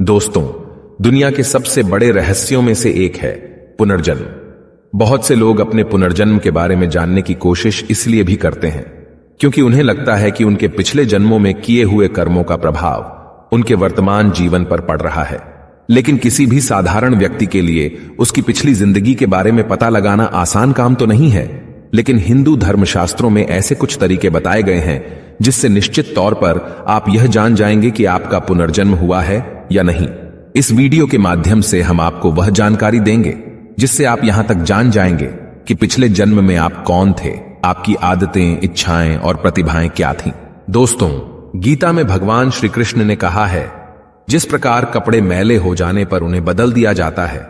दोस्तों, दुनिया के सबसे बड़े रहस्यों में से एक है पुनर्जन्म। बहुत से लोग अपने पुनर्जन्म के बारे में जानने की कोशिश इसलिए भी करते हैं क्योंकि उन्हें लगता है कि उनके पिछले जन्मों में किए हुए कर्मों का प्रभाव उनके वर्तमान जीवन पर पड़ रहा है। लेकिन किसी भी साधारण व्यक्ति के लिए उसकी पिछली जिंदगी के बारे में पता लगाना आसान काम तो नहीं है। लेकिन हिंदू धर्मशास्त्रों में ऐसे कुछ तरीके बताए गए हैं जिससे निश्चित तौर पर आप यह जान जाएंगे कि आपका पुनर्जन्म हुआ है या नहीं। इस वीडियो के माध्यम से हम आपको वह जानकारी देंगे जिससे आप यहां तक जान जाएंगे कि पिछले जन्म में आप कौन थे, आपकी आदतें, इच्छाएं और प्रतिभाएं क्या थीं। दोस्तों, गीता में भगवान श्री कृष्ण ने कहा है, जिस प्रकार कपड़े मैले हो जाने पर उन्हें बदल दिया जाता है,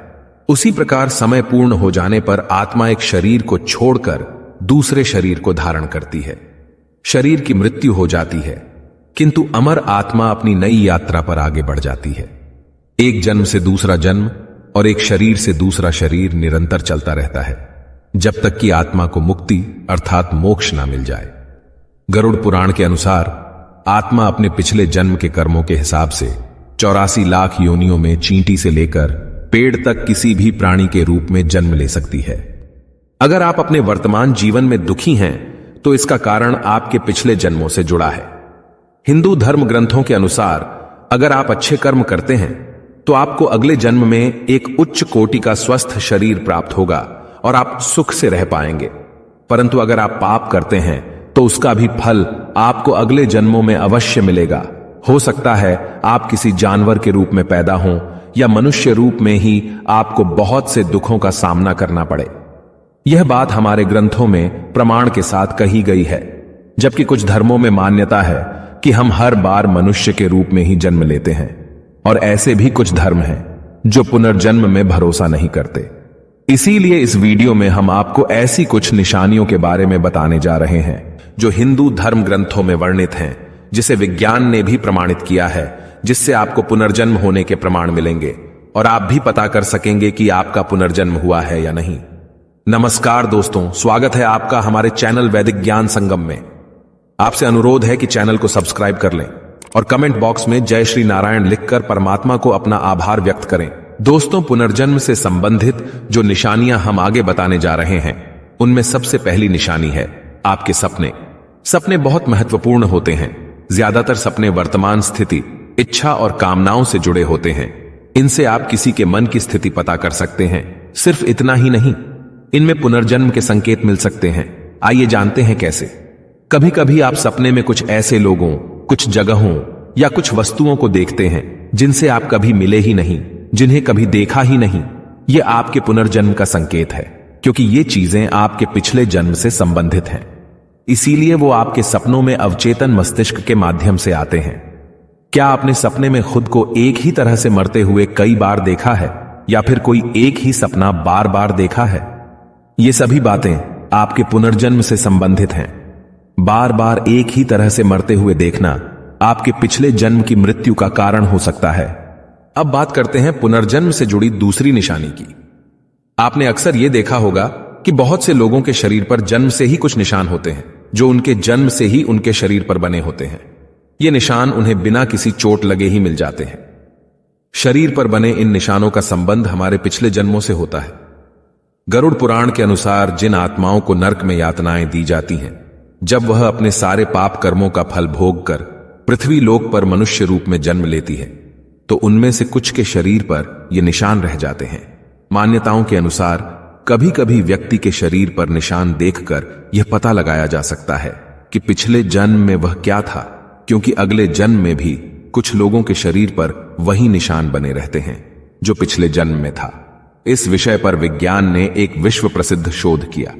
उसी प्रकार समय पूर्ण हो जाने पर आत्मा एक शरीर को छोड़कर दूसरे शरीर को धारण करती है। शरीर की मृत्यु हो जाती है, किंतु अमर आत्मा अपनी नई यात्रा पर आगे बढ़ जाती है। एक जन्म से दूसरा जन्म और एक शरीर से दूसरा शरीर निरंतर चलता रहता है जब तक कि आत्मा को मुक्ति अर्थात मोक्ष ना मिल जाए। गरुड़ पुराण के अनुसार आत्मा अपने पिछले जन्म के कर्मों के हिसाब से 84 लाख योनियों में चींटी से लेकर पेड़ तक किसी भी प्राणी के रूप में जन्म ले सकती है। अगर आप अपने वर्तमान जीवन में दुखी हैं तो इसका कारण आपके पिछले जन्मों से जुड़ा है। हिंदू धर्म ग्रंथों के अनुसार अगर आप अच्छे कर्म करते हैं तो आपको अगले जन्म में एक उच्च कोटि का स्वस्थ शरीर प्राप्त होगा और आप सुख से रह पाएंगे। परंतु अगर आप पाप करते हैं तो उसका भी फल आपको अगले जन्मों में अवश्य मिलेगा। हो सकता है आप किसी जानवर के रूप में पैदा हों या मनुष्य रूप में ही आपको बहुत से दुखों का सामना करना पड़े। यह बात हमारे ग्रंथों में प्रमाण के साथ कही गई है, जबकि कुछ धर्मों में मान्यता है कि हम हर बार मनुष्य के रूप में ही जन्म लेते हैं। और ऐसे भी कुछ धर्म हैं जो पुनर्जन्म में भरोसा नहीं करते। इसीलिए इस वीडियो में हम आपको ऐसी कुछ निशानियों के बारे में बताने जा रहे हैं जो हिंदू धर्म ग्रंथों में वर्णित हैं, जिसे विज्ञान ने भी प्रमाणित किया है, जिससे आपको पुनर्जन्म होने के प्रमाण मिलेंगे और आप भी पता कर सकेंगे कि आपका पुनर्जन्म हुआ है या नहीं। नमस्कार दोस्तों, स्वागत है आपका हमारे चैनल वैदिक ज्ञान संगम में। आपसे अनुरोध है कि चैनल को सब्सक्राइब कर लें और कमेंट बॉक्स में जय श्री नारायण लिखकर परमात्मा को अपना आभार व्यक्त करें। दोस्तों, पुनर्जन्म से संबंधित जो निशानियां हम आगे बताने जा रहे हैं उनमें सबसे पहली निशानी है आपके सपने। सपने बहुत महत्वपूर्ण होते हैं। ज्यादातर सपने वर्तमान स्थिति, इच्छा और कामनाओं से जुड़े होते हैं। इनसे आप किसी के मन की स्थिति पता कर सकते हैं। सिर्फ इतना ही नहीं, इनमें पुनर्जन्म के संकेत मिल सकते हैं। आइए जानते हैं कैसे। कभी कभी आप सपने में कुछ ऐसे लोगों, कुछ जगहों या कुछ वस्तुओं को देखते हैं जिनसे आप कभी मिले ही नहीं, जिन्हें कभी देखा ही नहीं। ये आपके पुनर्जन्म का संकेत है, क्योंकि ये चीजें आपके पिछले जन्म से संबंधित हैं। इसीलिए वो आपके सपनों में अवचेतन मस्तिष्क के माध्यम से आते हैं। क्या आपने सपने में खुद को एक ही तरह से मरते हुए कई बार देखा है, या फिर कोई एक ही सपना बार बार देखा है? ये सभी बातें आपके पुनर्जन्म से संबंधित हैं। बार बार एक ही तरह से मरते हुए देखना आपके पिछले जन्म की मृत्यु का कारण हो सकता है। अब बात करते हैं पुनर्जन्म से जुड़ी दूसरी निशानी की। आपने अक्सर यह देखा होगा कि बहुत से लोगों के शरीर पर जन्म से ही कुछ निशान होते हैं, जो उनके जन्म से ही उनके शरीर पर बने होते हैं। ये निशान उन्हें बिना किसी चोट लगे ही मिल जाते हैं। शरीर पर बने इन निशानों का संबंध हमारे पिछले जन्मों से होता है। गरुड़ पुराण के अनुसार जिन आत्माओं को नरक में यातनाएं दी जाती हैं, जब वह अपने सारे पाप कर्मों का फल भोग कर पृथ्वी लोक पर मनुष्य रूप में जन्म लेती है, तो उनमें से कुछ के शरीर पर ये निशान रह जाते हैं। मान्यताओं के अनुसार कभी कभी व्यक्ति के शरीर पर निशान देखकर यह पता लगाया जा सकता है कि पिछले जन्म में वह क्या था, क्योंकि अगले जन्म में भी कुछ लोगों के शरीर पर वही निशान बने रहते हैं जो पिछले जन्म में था। इस विषय पर विज्ञान ने एक विश्व प्रसिद्ध शोध किया।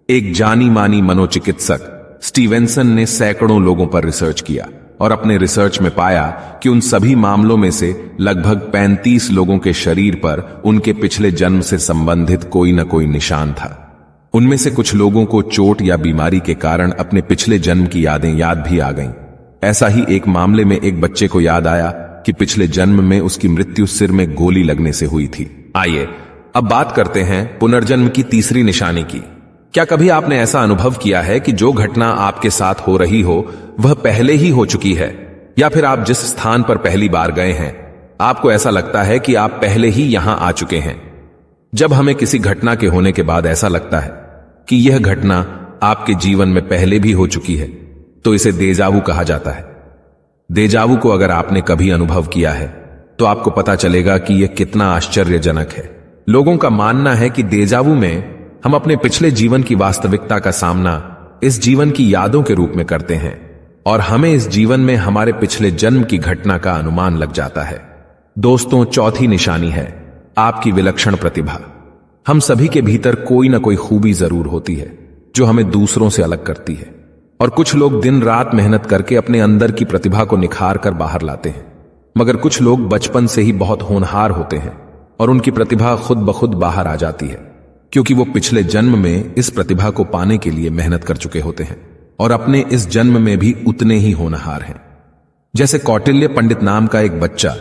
एक जानी मानी मनोचिकित्सक स्टीवेंसन ने सैकड़ों लोगों पर रिसर्च किया और अपने रिसर्च में पाया कि उन सभी मामलों में से लगभग 35 लोगों के शरीर पर उनके पिछले जन्म से संबंधित कोई न कोई निशान था। उनमें से कुछ लोगों को चोट या बीमारी के कारण अपने पिछले जन्म की यादें याद भी आ गईं। ऐसा ही एक मामले में एक बच्चे को याद आया कि पिछले जन्म में उसकी मृत्यु सिर में गोली लगने से हुई थी। आइए अब बात करते हैं पुनर्जन्म की तीसरी निशानी की। क्या कभी आपने ऐसा अनुभव किया है कि जो घटना आपके साथ हो रही हो वह पहले ही हो चुकी है, या फिर आप जिस स्थान पर पहली बार गए हैं आपको ऐसा लगता है कि आप पहले ही यहां आ चुके हैं। जब हमें किसी घटना के होने के बाद ऐसा लगता है कि यह घटना आपके जीवन में पहले भी हो चुकी है, तो इसे देजावू कहा जाता है। देजावू को अगर आपने कभी अनुभव किया है तो आपको पता चलेगा कि यह कितना आश्चर्यजनक है। लोगों का मानना है कि देजावू में हम अपने पिछले जीवन की वास्तविकता का सामना इस जीवन की यादों के रूप में करते हैं और हमें इस जीवन में हमारे पिछले जन्म की घटना का अनुमान लग जाता है। दोस्तों, चौथी निशानी है आपकी विलक्षण प्रतिभा। हम सभी के भीतर कोई ना कोई खूबी जरूर होती है जो हमें दूसरों से अलग करती है, और कुछ लोग दिन रात मेहनत करके अपने अंदर की प्रतिभा को निखार कर बाहर लाते हैं, मगर कुछ लोग बचपन से ही बहुत होनहार होते हैं और उनकी प्रतिभा खुद ब खुद बाहर आ जाती है, क्योंकि वो पिछले जन्म में इस प्रतिभा को पाने के लिए मेहनत कर चुके होते हैं और अपने इस जन्म में भी उतने ही होनहार हैं। जैसे कौटिल्य पंडित नाम का एक बच्चा,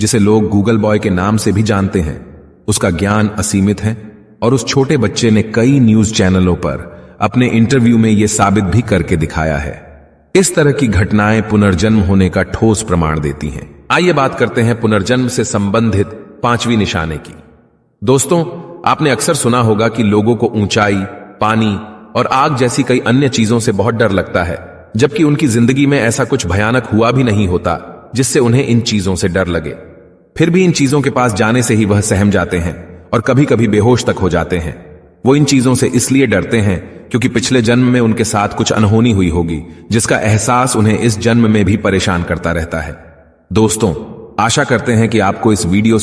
जिसे लोग गूगल बॉय के नाम से भी जानते हैं, उसका ज्ञान असीमित है और उस छोटे बच्चे ने कई न्यूज चैनलों पर अपने इंटरव्यू में यह साबित भी करके दिखाया है। इस तरह की घटनाएं पुनर्जन्म होने का ठोस प्रमाण देती हैं। आइए बात करते हैं पुनर्जन्म से संबंधित पांचवी निशानी की। दोस्तों, आपने अक्सर सुना होगा कि लोगों को ऊंचाई, पानी और आग जैसी कई अन्य चीजों से बहुत डर लगता है, जबकि उनकी जिंदगी में ऐसा कुछ भयानक हुआ भी नहीं होता जिससे उन्हें इन चीजों से डर लगे। फिर भी इन चीजों के पास जाने से ही वह सहम जाते हैं और कभी कभी बेहोश तक हो जाते हैं। वो इन चीजों से इसलिए डरते हैं क्योंकि पिछले जन्म में उनके साथ कुछ अनहोनी हुई होगी, जिसका एहसास उन्हें इस जन्म में भी परेशान करता रहता है। दोस्तों, आशा करते हैं कि आपको इस वीडियो से